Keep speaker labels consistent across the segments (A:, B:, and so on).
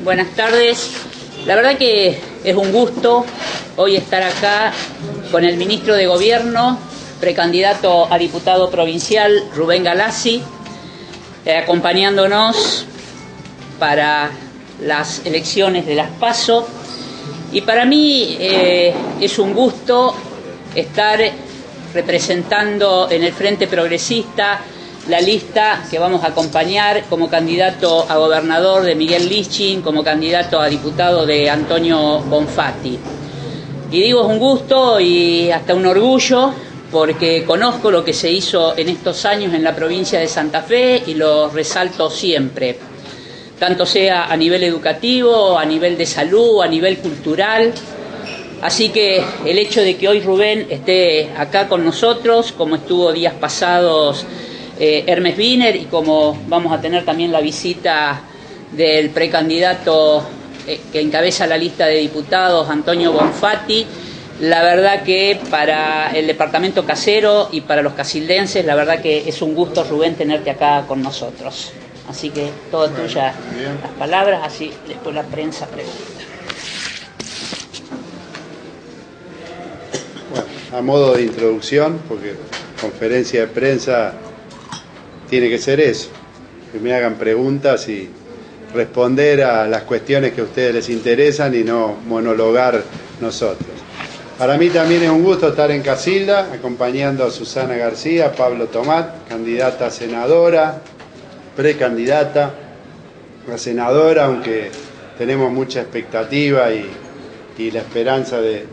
A: buenas tardes. La verdad que es un gusto hoy estar acá con el ministro de Gobierno, precandidato a diputado provincial, Rubén Galassi, acompañándonos para las elecciones de las PASO. Y para mí es un gusto estar representando en el Frente Progresista la lista que vamos a acompañar como candidato a gobernador de Miguel Lisching, como candidato a diputado de Antonio Bonfatti. Y digo, es un gusto y hasta un orgullo, porque conozco lo que se hizo en estos años en la provincia de Santa Fe y lo resalto siempre, tanto sea a nivel educativo, a nivel de salud, a nivel cultural. Así que el hecho de que hoy Rubén esté acá con nosotros, como estuvo días pasados Hermes Wiener, y como vamos a tener también la visita del precandidato que encabeza la lista de diputados, Antonio Bonfatti, la verdad que para el departamento casero y para los casildenses, la verdad que es un gusto, Rubén, tenerte acá con nosotros. Así que todo tuya las palabras, así después la prensa pregunta.
B: Bueno, a modo de introducción, porque conferencia de prensa tiene que ser eso, que me hagan preguntas y responder a las cuestiones que a ustedes les interesan y no monologar nosotros. Para mí también es un gusto estar en Casilda, acompañando a Susana García, Pablo Tomat, candidata a senadora, precandidata a senadora, aunque tenemos mucha expectativa y la esperanza de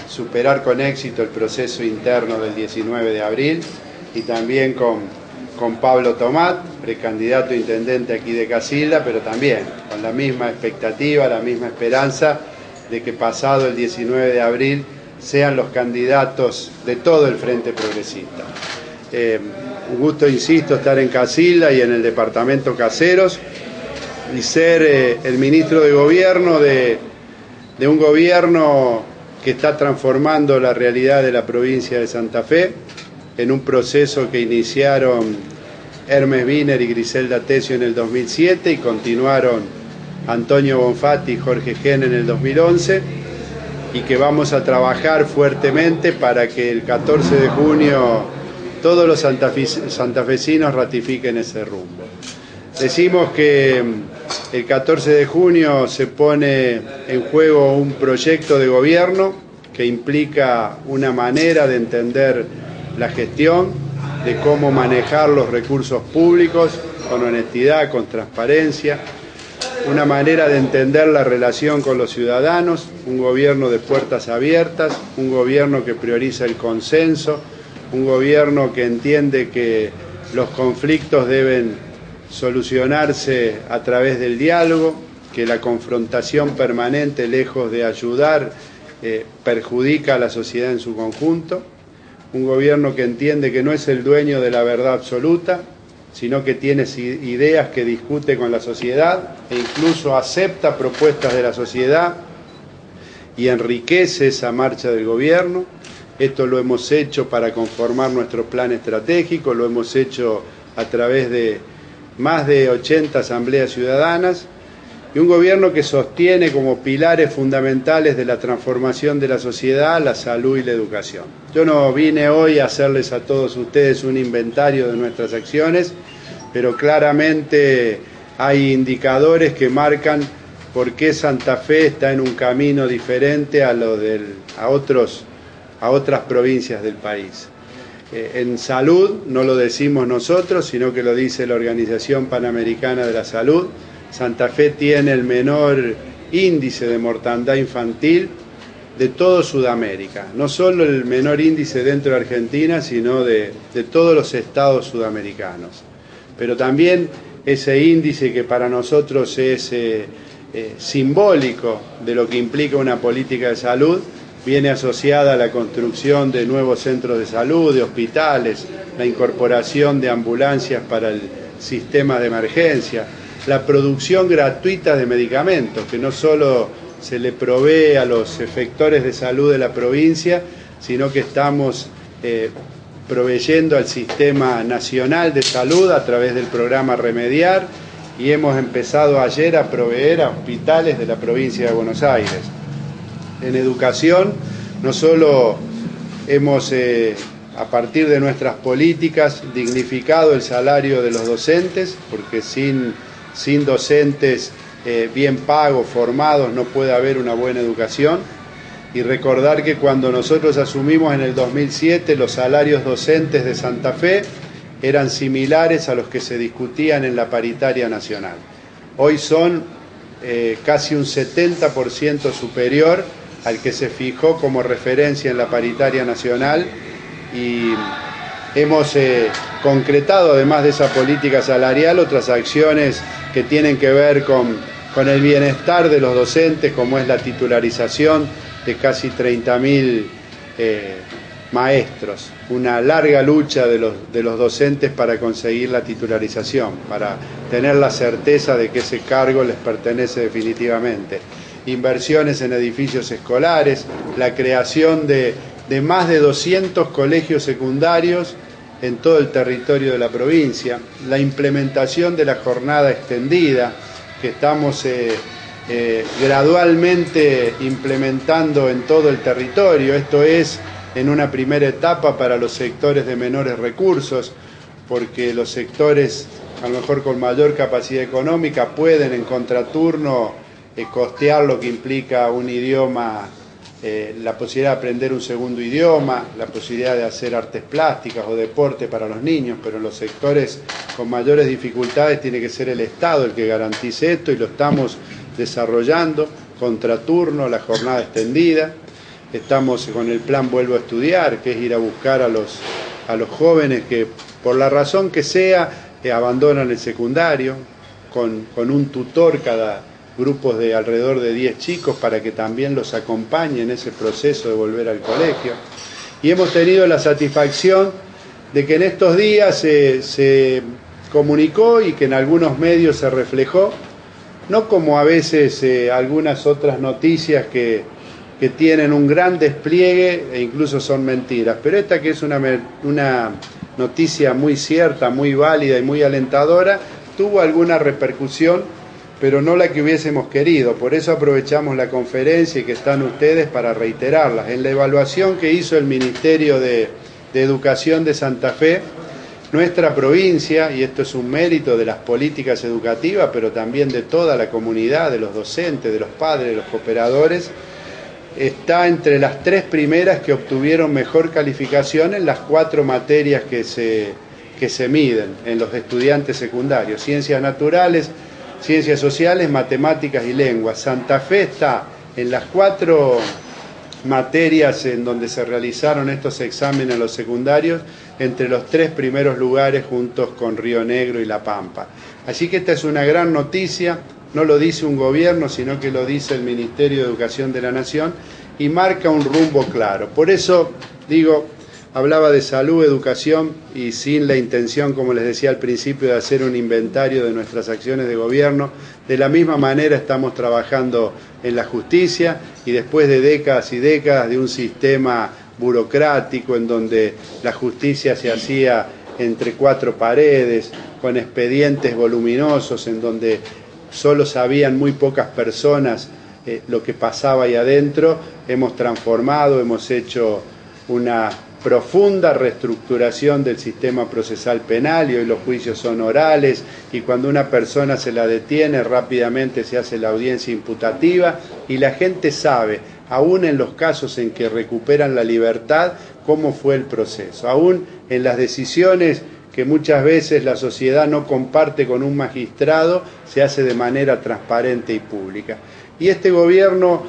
B: superar con éxito el proceso interno del 19 de abril, y también con Pablo Tomat, precandidato a intendente aquí de Casilda, pero también con la misma expectativa, la misma esperanza de que pasado el 19 de abril sean los candidatos de todo el Frente Progresista. Un gusto, insisto, estar en Casilda y en el departamento Caseros y ser el ministro de Gobierno de un gobierno que está transformando la realidad de la provincia de Santa Fe en un proceso que iniciaron Hermes Wiener y Griselda Tesio en el 2007 y continuaron Antonio Bonfatti y Jorge Gen en el 2011, y que vamos a trabajar fuertemente para que el 14 de junio todos los santafesinos ratifiquen ese rumbo. Decimos que el 14 de junio se pone en juego un proyecto de gobierno que implica una manera de entender la gestión, de cómo manejar los recursos públicos con honestidad, con transparencia, una manera de entender la relación con los ciudadanos, un gobierno de puertas abiertas, un gobierno que prioriza el consenso, un gobierno que entiende que los conflictos deben solucionarse a través del diálogo, que la confrontación permanente, lejos de ayudar, perjudica a la sociedad en su conjunto. Un gobierno que entiende que no es el dueño de la verdad absoluta, sino que tiene ideas que discute con la sociedad e incluso acepta propuestas de la sociedad y enriquece esa marcha del gobierno. Esto lo hemos hecho para conformar nuestro plan estratégico, lo hemos hecho a través de más de 80 asambleas ciudadanas, y un gobierno que sostiene como pilares fundamentales de la transformación de la sociedad la salud y la educación. Yo no vine hoy a hacerles a todos ustedes un inventario de nuestras acciones, pero claramente hay indicadores que marcan por qué Santa Fe está en un camino diferente a otras provincias del país. En salud no lo decimos nosotros, sino que lo dice la Organización Panamericana de la Salud. Santa Fe tiene el menor índice de mortandad infantil de todo Sudamérica, no solo el menor índice dentro de Argentina, sino de todos los estados sudamericanos. Pero también ese índice que para nosotros es simbólico de lo que implica una política de salud, viene asociada a la construcción de nuevos centros de salud, de hospitales, la incorporación de ambulancias para el sistema de emergencia, la producción gratuita de medicamentos, que no solo se le provee a los efectores de salud de la provincia, sino que estamos proveyendo al Sistema Nacional de Salud a través del programa Remediar y hemos empezado ayer a proveer a hospitales de la provincia de Buenos Aires. En educación, no solo hemos, a partir de nuestras políticas, dignificado el salario de los docentes, porque sin docentes bien pagos, formados, no puede haber una buena educación. Y recordar que cuando nosotros asumimos en el 2007, los salarios docentes de Santa Fe eran similares a los que se discutían en la paritaria nacional. Hoy son casi un 70% superior al que se fijó como referencia en la paritaria nacional, y hemos concretado, además de esa política salarial, otras acciones que tienen que ver con el bienestar de los docentes, como es la titularización de casi 30.000 maestros, una larga lucha de los docentes para conseguir la titularización, para tener la certeza de que ese cargo les pertenece definitivamente. Inversiones en edificios escolares, la creación de más de 200 colegios secundarios en todo el territorio de la provincia, la implementación de la jornada extendida, que estamos gradualmente implementando en todo el territorio. Esto es en una primera etapa para los sectores de menores recursos, porque los sectores a lo mejor con mayor capacidad económica pueden en contraturno costear lo que implica un idioma, la posibilidad de aprender un segundo idioma, la posibilidad de hacer artes plásticas o deporte para los niños, pero en los sectores con mayores dificultades tiene que ser el Estado el que garantice esto, y lo estamos desarrollando. Contraturno, la jornada extendida. Estamos con el plan Vuelvo a Estudiar, que es ir a buscar a los jóvenes que por la razón que sea abandonan el secundario, con un tutor cada grupos de alrededor de 10 chicos para que también los acompañe en ese proceso de volver al colegio. Y hemos tenido la satisfacción de que en estos días se comunicó, y que en algunos medios se reflejó, no como a veces algunas otras noticias que tienen un gran despliegue e incluso son mentiras, pero esta, que es una noticia muy cierta, muy válida y muy alentadora, tuvo alguna repercusión, pero no la que hubiésemos querido. Por eso aprovechamos la conferencia y que están ustedes para reiterarlas. En la evaluación que hizo el Ministerio de Educación de Santa Fe, nuestra provincia, y esto es un mérito de las políticas educativas, pero también de toda la comunidad, de los docentes, de los padres, de los cooperadores, está entre las 3 primeras que obtuvieron mejor calificación en las 4 materias que se miden en los estudiantes secundarios: ciencias naturales, ciencias sociales, matemáticas y lenguas. Santa Fe está en las 4 materias en donde se realizaron estos exámenes en los secundarios entre los 3 primeros lugares, juntos con Río Negro y La Pampa. Así que esta es una gran noticia. No lo dice un gobierno, sino que lo dice el Ministerio de Educación de la Nación, y marca un rumbo claro. Por eso digo, hablaba de salud, educación, y sin la intención, como les decía al principio, de hacer un inventario de nuestras acciones de gobierno. De la misma manera estamos trabajando en la justicia, y después de décadas y décadas de un sistema burocrático en donde la justicia se hacía entre 4 paredes, con expedientes voluminosos, en donde solo sabían muy pocas personas lo que pasaba ahí adentro, hemos transformado, hemos hecho una profunda reestructuración del sistema procesal penal, y hoy los juicios son orales, y cuando una persona se la detiene rápidamente se hace la audiencia imputativa, y la gente sabe, aún en los casos en que recuperan la libertad, cómo fue el proceso, aún en las decisiones que muchas veces la sociedad no comparte con un magistrado, se hace de manera transparente y pública. Y este gobierno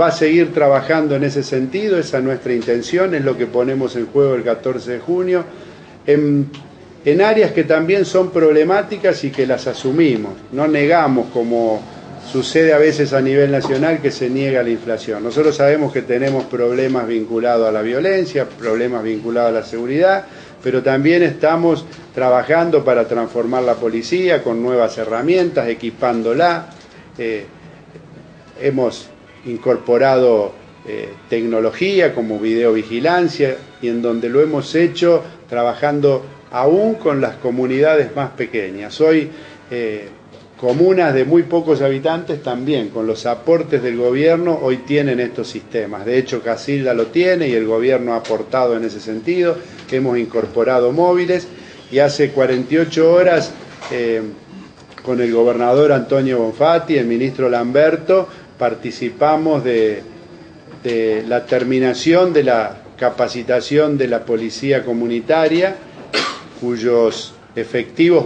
B: va a seguir trabajando en ese sentido, esa es nuestra intención, es lo que ponemos en juego el 14 de junio, en áreas que también son problemáticas y que las asumimos. No negamos, como sucede a veces a nivel nacional, que se niega la inflación. Nosotros sabemos que tenemos problemas vinculados a la violencia, problemas vinculados a la seguridad, pero también estamos trabajando para transformar la policía con nuevas herramientas, equipándola. Hemos incorporado tecnología como videovigilancia, y en donde lo hemos hecho trabajando aún con las comunidades más pequeñas. Hoy comunas de muy pocos habitantes también, con los aportes del gobierno, hoy tienen estos sistemas. De hecho, Casilda lo tiene y el gobierno ha aportado en ese sentido. Hemos incorporado móviles y hace 48 horas con el gobernador Antonio Bonfatti, el ministro Lamberto, participamos de la terminación de la capacitación de la policía comunitaria, cuyos efectivos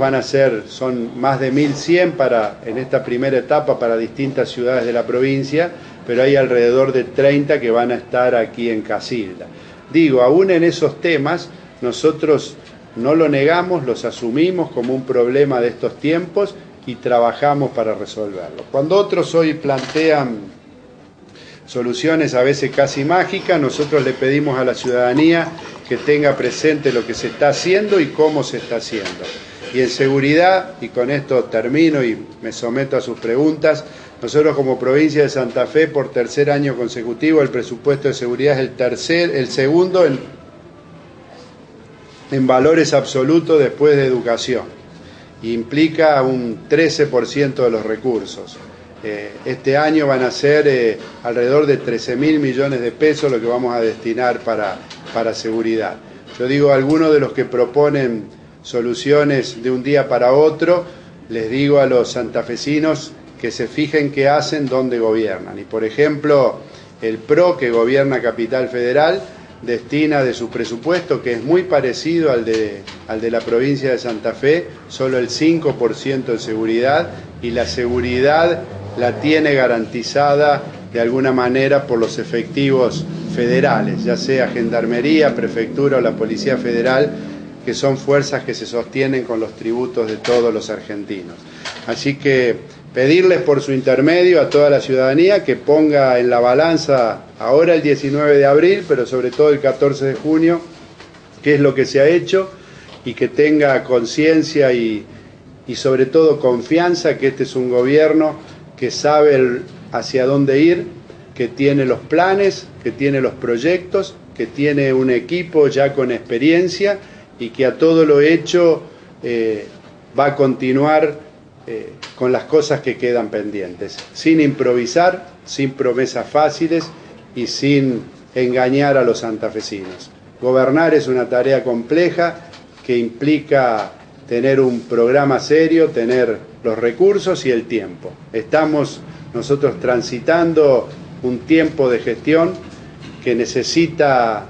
B: son más de 1.100 en esta primera etapa para distintas ciudades de la provincia, pero hay alrededor de 30 que van a estar aquí en Casilda. Digo, aún en esos temas, nosotros no lo negamos, los asumimos como un problema de estos tiempos y trabajamos para resolverlo. Cuando otros hoy plantean soluciones a veces casi mágicas, nosotros le pedimos a la ciudadanía que tenga presente lo que se está haciendo y cómo se está haciendo. Y en seguridad, y con esto termino y me someto a sus preguntas, nosotros como provincia de Santa Fe, por tercer año consecutivo, el presupuesto de seguridad es el segundo en valores absolutos después de educación. Implica un 13% de los recursos. Este año van a ser alrededor de 13.000 millones de pesos lo que vamos a destinar para seguridad. Yo digo, a algunos de los que proponen soluciones de un día para otro, les digo a los santafesinos que se fijen qué hacen, dónde gobiernan. Y por ejemplo, el PRO, que gobierna Capital Federal, destina de su presupuesto, que es muy parecido al de la provincia de Santa Fe, solo el 5% en seguridad, y la seguridad la tiene garantizada de alguna manera por los efectivos federales, ya sea Gendarmería, Prefectura o la Policía Federal, que son fuerzas que se sostienen con los tributos de todos los argentinos. Así que pedirles por su intermedio a toda la ciudadanía que ponga en la balanza ahora el 19 de abril, pero sobre todo el 14 de junio, qué es lo que se ha hecho y que tenga conciencia y sobre todo confianza que este es un gobierno que sabe hacia dónde ir, que tiene los planes, que tiene los proyectos, que tiene un equipo ya con experiencia y que a todo lo hecho va a continuar con las cosas que quedan pendientes, sin improvisar, sin promesas fáciles y sin engañar a los santafesinos. Gobernar es una tarea compleja que implica tener un programa serio, tener los recursos y el tiempo. Estamos nosotros transitando un tiempo de gestión que necesita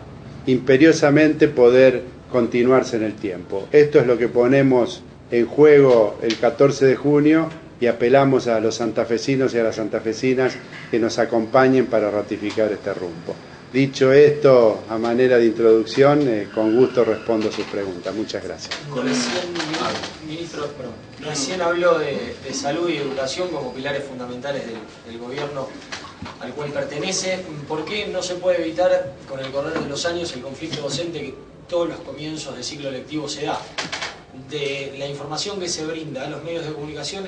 B: imperiosamente poder continuarse en el tiempo. Esto es lo que ponemos en juego el 14 de junio y apelamos a los santafesinos y a las santafesinas que nos acompañen para ratificar este rumbo. Dicho esto, a manera de introducción, con gusto respondo sus preguntas. Muchas gracias.
C: Ministro, recién habló de salud y educación como pilares fundamentales del gobierno al cual pertenece. ¿Por qué no se puede evitar, con el correr de los años, el conflicto docente que todos los comienzos de ciclo lectivo se da? De la información que se brinda a los medios de comunicación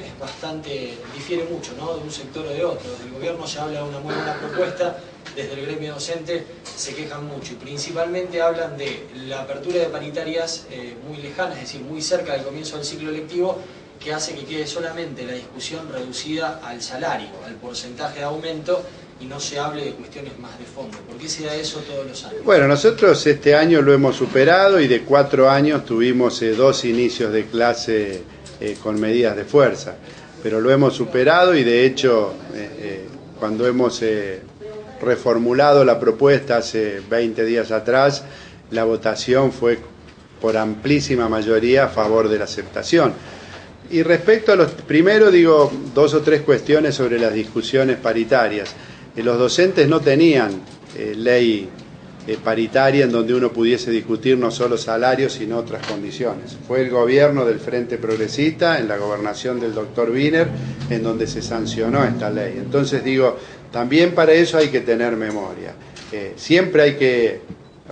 C: difiere mucho, ¿no?, de un sector o de otro. Desde el gobierno se habla de una muy buena propuesta, desde el gremio docente se quejan mucho y principalmente hablan de la apertura de paritarias muy lejanas, es decir, muy cerca del comienzo del ciclo lectivo, que hace que quede solamente la discusión reducida al salario, al porcentaje de aumento, y no se hable de cuestiones más de fondo. ¿Por qué se da eso todos los años?
B: Bueno, nosotros este año lo hemos superado y de 4 años tuvimos 2 inicios de clase con medidas de fuerza, pero lo hemos superado y de hecho cuando hemos reformulado la propuesta hace 20 días atrás, la votación fue por amplísima mayoría a favor de la aceptación. Y respecto a primero digo 2 o 3 cuestiones sobre las discusiones paritarias. Los docentes no tenían ley paritaria en donde uno pudiese discutir no solo salarios sino otras condiciones. Fue el gobierno del Frente Progresista, en la gobernación del doctor Wiener, en donde se sancionó esta ley. Entonces digo, también para eso hay que tener memoria. Siempre hay que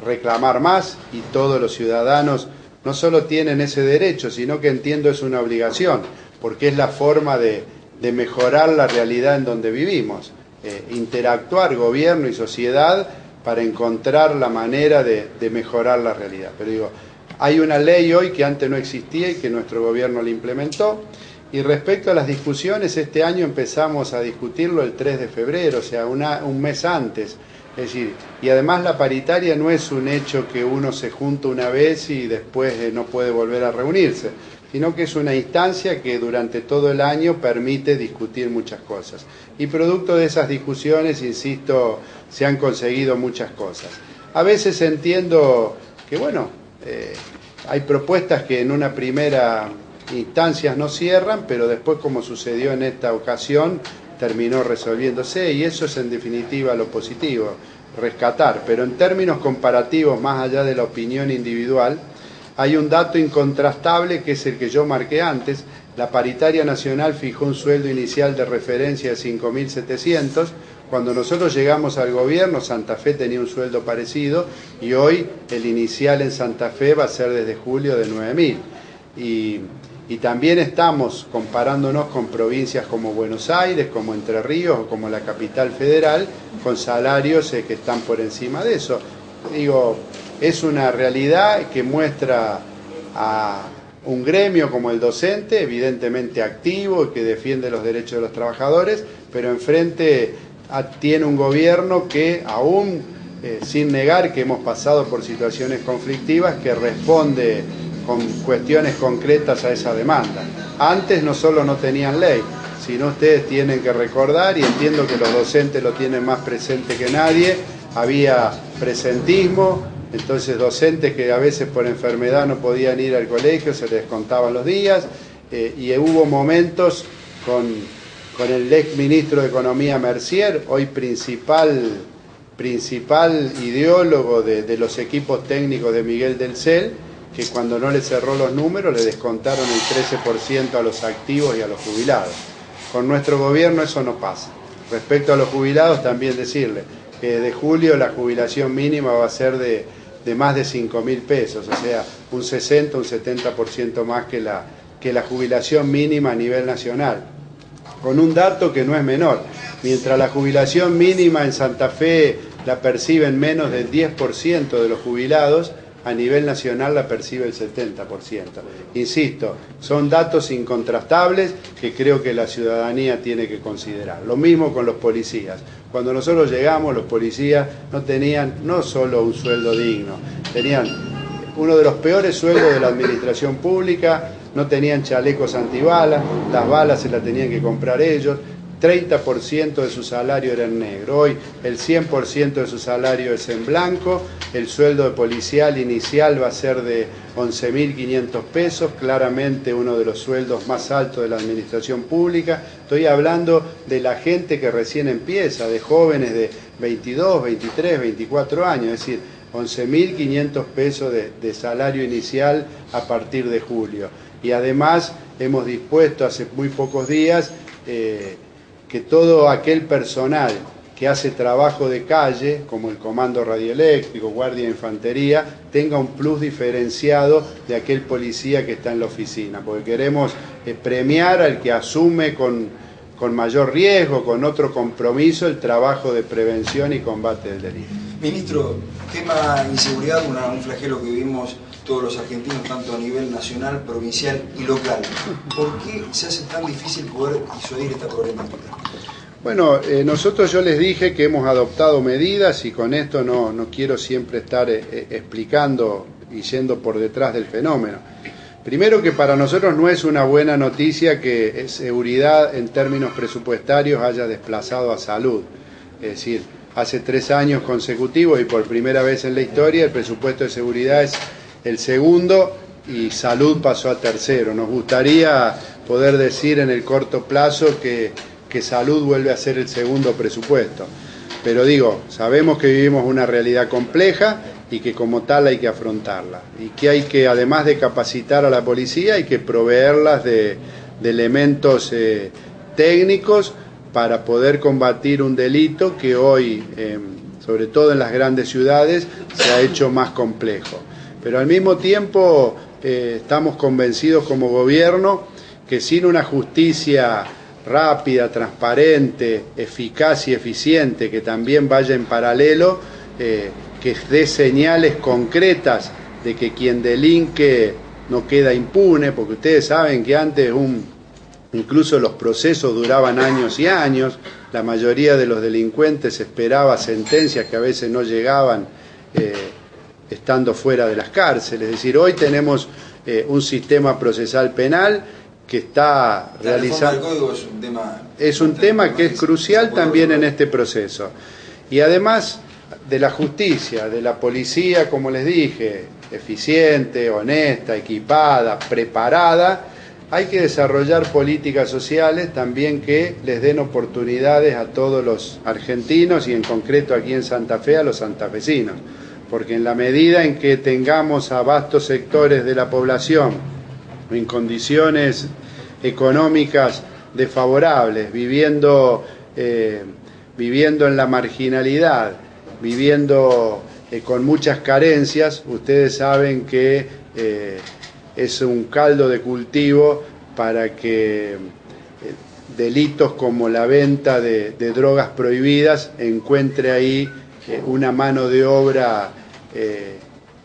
B: reclamar más y todos los ciudadanos no solo tienen ese derecho, sino que entiendo es una obligación, porque es la forma de mejorar la realidad en donde vivimos. Interactuar gobierno y sociedad para encontrar la manera de mejorar la realidad. Pero digo, hay una ley hoy que antes no existía y que nuestro gobierno la implementó Y respecto a las discusiones, este año empezamos a discutirlo el 3 de febrero, o sea, un mes antes. Es decir, y además la paritaria no es un hecho que uno se junta una vez y después no puede volver a reunirse, sino que es una instancia que durante todo el año permite discutir muchas cosas. Y producto de esas discusiones, insisto, se han conseguido muchas cosas. A veces entiendo que, bueno, hay propuestas que en una primera instancia no cierran, pero después, como sucedió en esta ocasión, terminó resolviéndose, y eso es en definitiva lo positivo, rescatar. Pero en términos comparativos, más allá de la opinión individual, hay un dato incontrastable que es el que yo marqué antes. La paritaria nacional fijó un sueldo inicial de referencia de 5.700. Cuando nosotros llegamos al gobierno, Santa Fe tenía un sueldo parecido, y hoy el inicial en Santa Fe va a ser desde julio de 9.000. Y también estamos comparándonos con provincias como Buenos Aires, como Entre Ríos o como la capital federal, con salarios que están por encima de eso. Digo, es una realidad que muestra a un gremio como el docente, evidentemente activo y que defiende los derechos de los trabajadores, pero enfrente tiene un gobierno que aún, sin negar que hemos pasado por situaciones conflictivas, que responde con cuestiones concretas a esa demanda. Antes no solo no tenían ley, sino ustedes tienen que recordar, y entiendo que los docentes lo tienen más presente que nadie, había presentismo, entonces docentes que a veces por enfermedad no podían ir al colegio, se les contaban los días, y hubo momentos con el ex ministro de Economía Mercier, hoy principal ideólogo de los equipos técnicos de Miguel del Cel, que cuando no le cerró los números le descontaron el 13% a los activos y a los jubilados. Con nuestro gobierno eso no pasa. Respecto a los jubilados, también decirle que de julio la jubilación mínima va a ser de más de 5.000 pesos, o sea, un 60, un 70% más que la jubilación mínima a nivel nacional. Con un dato que no es menor, mientras la jubilación mínima en Santa Fe la perciben menos del 10% de los jubilados, a nivel nacional la percibe el 70%. Insisto, son datos incontrastables que creo que la ciudadanía tiene que considerar. Lo mismo con los policías. Cuando nosotros llegamos, los policías no tenían no solo un sueldo digno, tenían uno de los peores sueldos de la administración pública, no tenían chalecos antibalas, las balas se las tenían que comprar ellos, 30% de su salario era en negro. Hoy el 100% de su salario es en blanco, el sueldo de policial inicial va a ser de 11.500 pesos, claramente uno de los sueldos más altos de la administración pública. Estoy hablando de la gente que recién empieza, de jóvenes de 22, 23, 24 años, es decir, 11.500 pesos de salario inicial a partir de julio. Y además hemos dispuesto hace muy pocos días que todo aquel personal que hace trabajo de calle, como el comando radioeléctrico, guardia de infantería, tenga un plus diferenciado de aquel policía que está en la oficina, porque queremos premiar al que asume con mayor riesgo, con otro compromiso, el trabajo de prevención y combate del delito.
D: Ministro, tema inseguridad, un flagelo que vivimos todos los argentinos, tanto a nivel nacional, provincial y local. ¿Por qué se hace tan difícil poder disuadir esta problemática?
B: Bueno, nosotros yo les dije que hemos adoptado medidas, y con esto no quiero siempre estar explicando y yendo por detrás del fenómeno. Primero, que para nosotros no es una buena noticia que seguridad en términos presupuestarios haya desplazado a salud. Es decir, hace 3 años consecutivos y por primera vez en la historia el presupuesto de seguridad es el segundo y salud pasó a tercero. Nos gustaría poder decir en el corto plazo que salud vuelve a ser el segundo presupuesto. Pero digo, sabemos que vivimos una realidad compleja y que como tal hay que afrontarla. Y que hay que, además de capacitar a la policía, hay que proveerlas de elementos técnicos para poder combatir un delito que hoy, sobre todo en las grandes ciudades, se ha hecho más complejo. Pero al mismo tiempo estamos convencidos como gobierno que sin una justicia rápida, transparente, eficaz y eficiente, que también vaya en paralelo, que dé señales concretas de que quien delinque no queda impune, porque ustedes saben que antes un incluso los procesos duraban años y años, la mayoría de los delincuentes esperaba sentencias que a veces no llegaban estando fuera de las cárceles. Es decir, hoy tenemos un sistema procesal penal que está realizando...
D: La reforma del código
B: es un tema que es crucial también en este proceso. Y además de la justicia, de la policía, como les dije, eficiente, honesta, equipada, preparada, hay que desarrollar políticas sociales también que les den oportunidades a todos los argentinos y en concreto aquí en Santa Fe a los santafesinos. Porque en la medida en que tengamos a vastos sectores de la población en condiciones económicas desfavorables, viviendo en la marginalidad, viviendo con muchas carencias, ustedes saben que es un caldo de cultivo para que delitos como la venta de drogas prohibidas encuentre ahí una mano de obra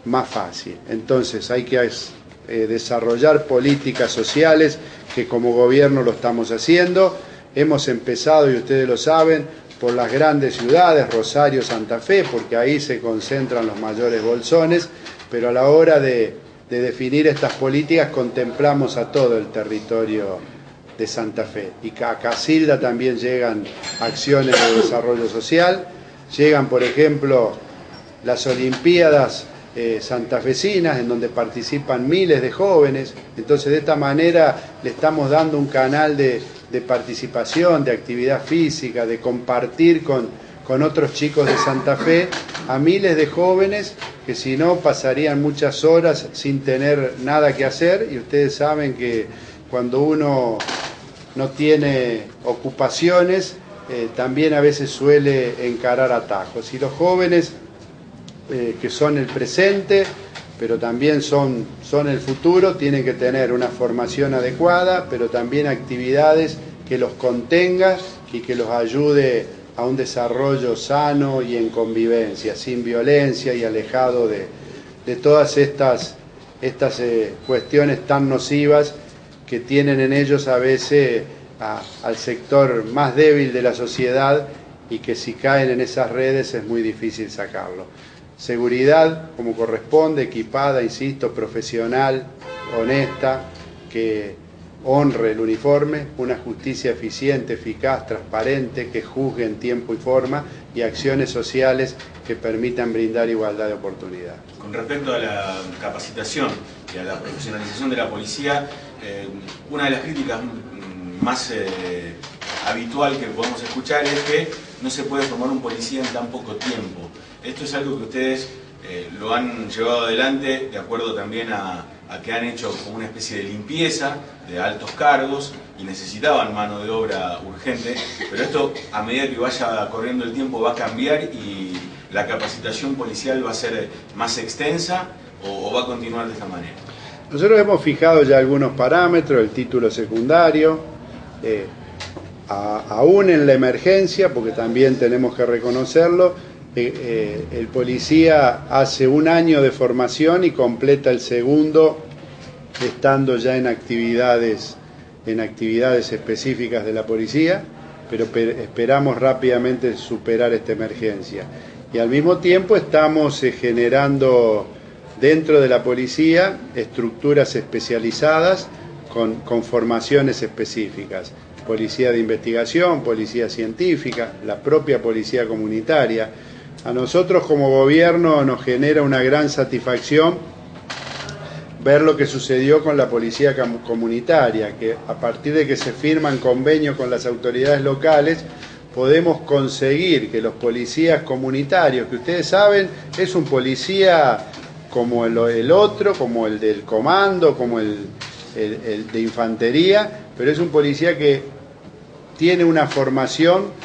B: más fácil. Entonces hay que desarrollar políticas sociales que como gobierno lo estamos haciendo. Hemos empezado, y ustedes lo saben, por las grandes ciudades, Rosario, Santa Fe, porque ahí se concentran los mayores bolsones, pero a la hora de definir estas políticas contemplamos a todo el territorio de Santa Fe. Y a Casilda también llegan acciones de desarrollo social, llegan por ejemplo las Olimpiadas santafesinas en donde participan miles de jóvenes. Entonces de esta manera le estamos dando un canal de participación, de actividad física, de compartir con otros chicos de Santa Fe a miles de jóvenes que si no pasarían muchas horas sin tener nada que hacer, y ustedes saben que cuando uno no tiene ocupaciones también a veces suele encarar atajos, y los jóvenes que son el presente pero también son el futuro, tienen que tener una formación adecuada, pero también actividades que los contenga y que los ayude a un desarrollo sano y en convivencia, sin violencia y alejado de todas estas cuestiones tan nocivas que tienen en ellos a veces al sector más débil de la sociedad, y que si caen en esas redes es muy difícil sacarlo. Seguridad como corresponde, equipada, insisto, profesional, honesta, que honre el uniforme, una justicia eficiente, eficaz, transparente, que juzgue en tiempo y forma, y acciones sociales que permitan brindar igualdad de oportunidad.
E: Con respecto a la capacitación y a la profesionalización de la policía, una de las críticas más habitual que podemos escuchar es que no se puede formar un policía en tan poco tiempo. Esto es algo que ustedes lo han llevado adelante de acuerdo también a que han hecho como una especie de limpieza de altos cargos y necesitaban mano de obra urgente, pero esto a medida que vaya corriendo el tiempo va a cambiar y la capacitación policial va a ser más extensa o va a continuar de esta manera.
B: Nosotros hemos fijado ya algunos parámetros, el título secundario, aún en la emergencia, porque también tenemos que reconocerlo, el policía hace un año de formación y completa el segundo estando ya en actividades específicas de la policía, pero esperamos rápidamente superar esta emergencia. Y al mismo tiempo estamos generando dentro de la policía estructuras especializadas con formaciones específicas. Policía de investigación, policía científica, la propia policía comunitaria. A nosotros como gobierno nos genera una gran satisfacción ver lo que sucedió con la policía comunitaria, que a partir de que se firman convenios con las autoridades locales, podemos conseguir que los policías comunitarios, que ustedes saben, es un policía como el otro, como el del comando, como el de infantería, pero es un policía que tiene una formación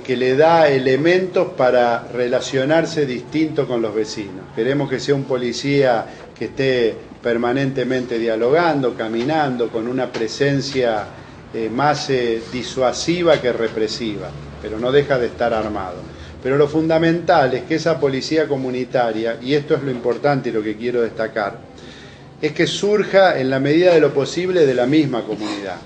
B: que le da elementos para relacionarse distinto con los vecinos. Queremos que sea un policía que esté permanentemente dialogando, caminando, con una presencia más disuasiva que represiva, pero no deja de estar armado. Pero lo fundamental es que esa policía comunitaria, y esto es lo importante y lo que quiero destacar, es que surja en la medida de lo posible de la misma comunidad.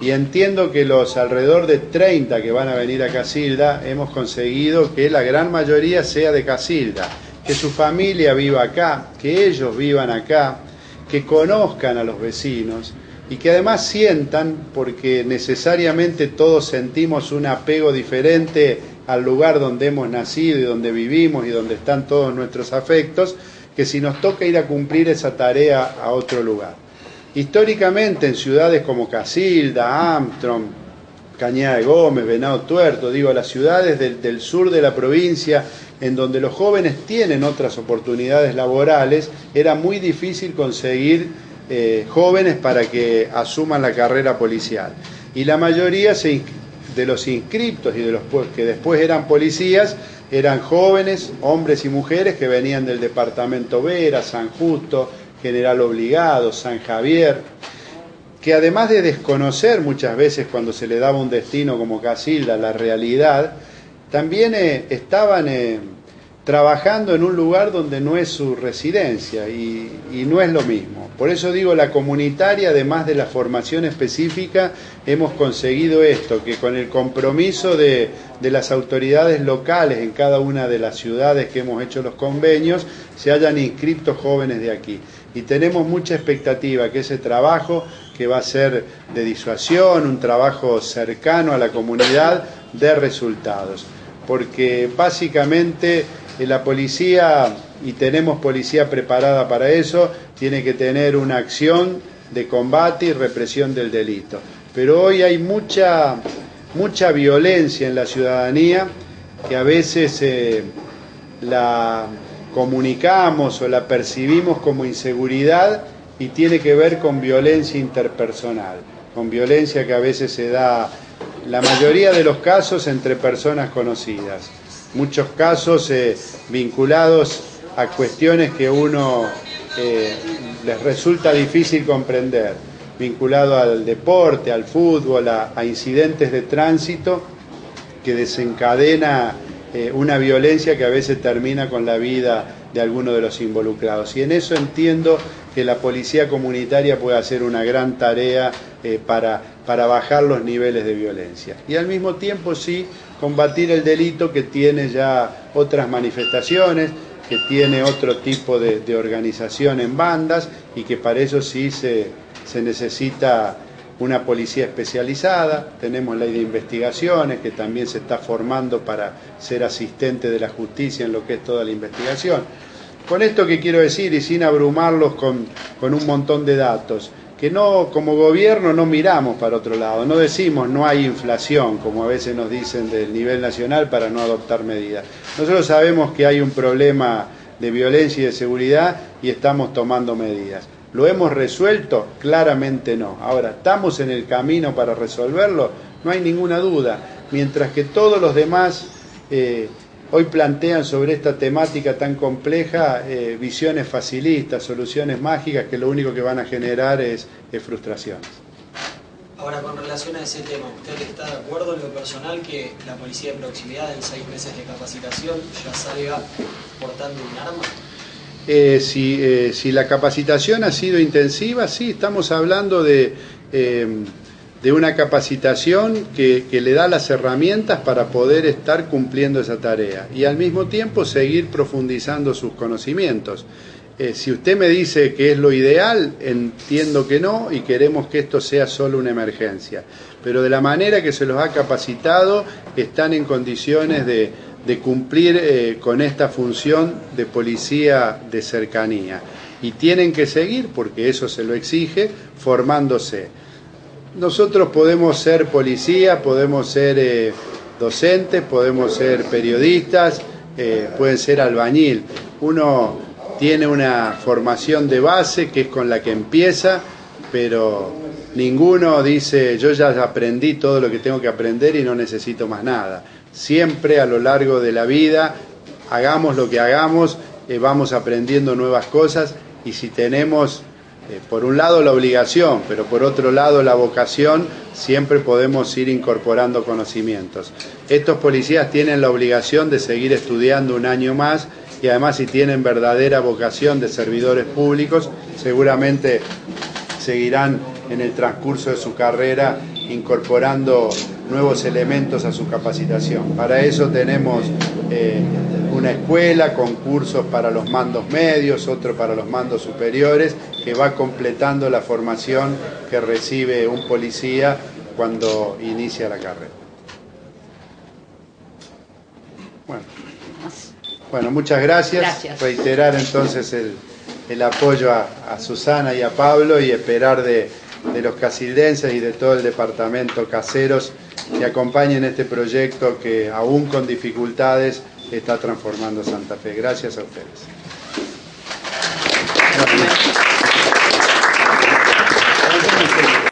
B: Y entiendo que los alrededor de 30 que van a venir a Casilda, hemos conseguido que la gran mayoría sea de Casilda, que su familia viva acá, que ellos vivan acá, que conozcan a los vecinos y que además sientan, porque necesariamente todos sentimos un apego diferente al lugar donde hemos nacido y donde vivimos y donde están todos nuestros afectos, que si nos toca ir a cumplir esa tarea a otro lugar. Históricamente en ciudades como Casilda, Armstrong, Cañada de Gómez, Venado Tuerto, digo, las ciudades del sur de la provincia, en donde los jóvenes tienen otras oportunidades laborales, era muy difícil conseguir jóvenes para que asuman la carrera policial. Y la mayoría de los inscriptos y de los que después eran policías, eran jóvenes, hombres y mujeres que venían del departamento Vera, San Justo, General Obligado, San Javier, que además de desconocer muchas veces cuando se le daba un destino como Casilda la realidad, también estaban trabajando en un lugar donde no es su residencia y no es lo mismo. Por eso digo, la comunitaria, además de la formación específica, hemos conseguido esto, que con el compromiso de las autoridades locales en cada una de las ciudades que hemos hecho los convenios, se hayan inscrito jóvenes de aquí. Y tenemos mucha expectativa que ese trabajo, que va a ser de disuasión, un trabajo cercano a la comunidad, dé resultados. Porque básicamente la policía, y tenemos policía preparada para eso, tiene que tener una acción de combate y represión del delito. Pero hoy hay mucha violencia en la ciudadanía que a veces la comunicamos o la percibimos como inseguridad y tiene que ver con violencia interpersonal, con violencia que a veces se da, la mayoría de los casos, entre personas conocidas. Muchos casos vinculados a cuestiones que uno les resulta difícil comprender, vinculado al deporte, al fútbol, a incidentes de tránsito que desencadena una violencia que a veces termina con la vida de alguno de los involucrados. Y en eso entiendo que la policía comunitaria puede hacer una gran tarea para bajar los niveles de violencia. Y al mismo tiempo sí combatir el delito que tiene ya otras manifestaciones, que tiene otro tipo de organización en bandas y que para eso sí se necesita una policía especializada. Tenemos ley de investigaciones que también se está formando para ser asistente de la justicia en lo que es toda la investigación. Con esto que quiero decir, y sin abrumarlos con un montón de datos, que no, como gobierno no miramos para otro lado, no decimos no hay inflación, como a veces nos dicen del nivel nacional para no adoptar medidas. Nosotros sabemos que hay un problema de violencia y de seguridad y estamos tomando medidas. ¿Lo hemos resuelto? Claramente no. Ahora, ¿estamos en el camino para resolverlo? No hay ninguna duda. Mientras que todos los demás hoy plantean sobre esta temática tan compleja visiones facilistas, soluciones mágicas que lo único que van a generar es frustraciones.
C: Ahora, con relación a ese tema, ¿usted está de acuerdo en lo personal que la policía de proximidad en 6 meses de capacitación ya salga portando un arma?
B: Si la capacitación ha sido intensiva, sí, estamos hablando de una capacitación que le da las herramientas para poder estar cumpliendo esa tarea y al mismo tiempo seguir profundizando sus conocimientos. Si usted me dice que es lo ideal, entiendo que no y queremos que esto sea solo una emergencia. Pero de la manera que se los ha capacitado, están en condiciones de cumplir con esta función de policía de cercanía. Y tienen que seguir, porque eso se lo exige, formándose. Nosotros podemos ser policía, podemos ser docentes, podemos ser periodistas, pueden ser albañil. Uno tiene una formación de base que es con la que empieza, pero ninguno dice yo ya aprendí todo lo que tengo que aprender y no necesito más nada. Siempre a lo largo de la vida, hagamos lo que hagamos, vamos aprendiendo nuevas cosas y si tenemos por un lado la obligación, pero por otro lado la vocación, siempre podemos ir incorporando conocimientos. Estos policías tienen la obligación de seguir estudiando un año más y además si tienen verdadera vocación de servidores públicos, seguramente seguirán en el transcurso de su carrera incorporando nuevos elementos a su capacitación. Para eso tenemos una escuela con cursos para los mandos medios, otro para los mandos superiores, que va completando la formación que recibe un policía cuando inicia la carrera. Bueno, muchas gracias. Reiterar entonces el apoyo a Susana y a Pablo y esperar de los casildenses y de todo el departamento Caseros que acompañen este proyecto que aún con dificultades está transformando Santa Fe. Gracias a ustedes.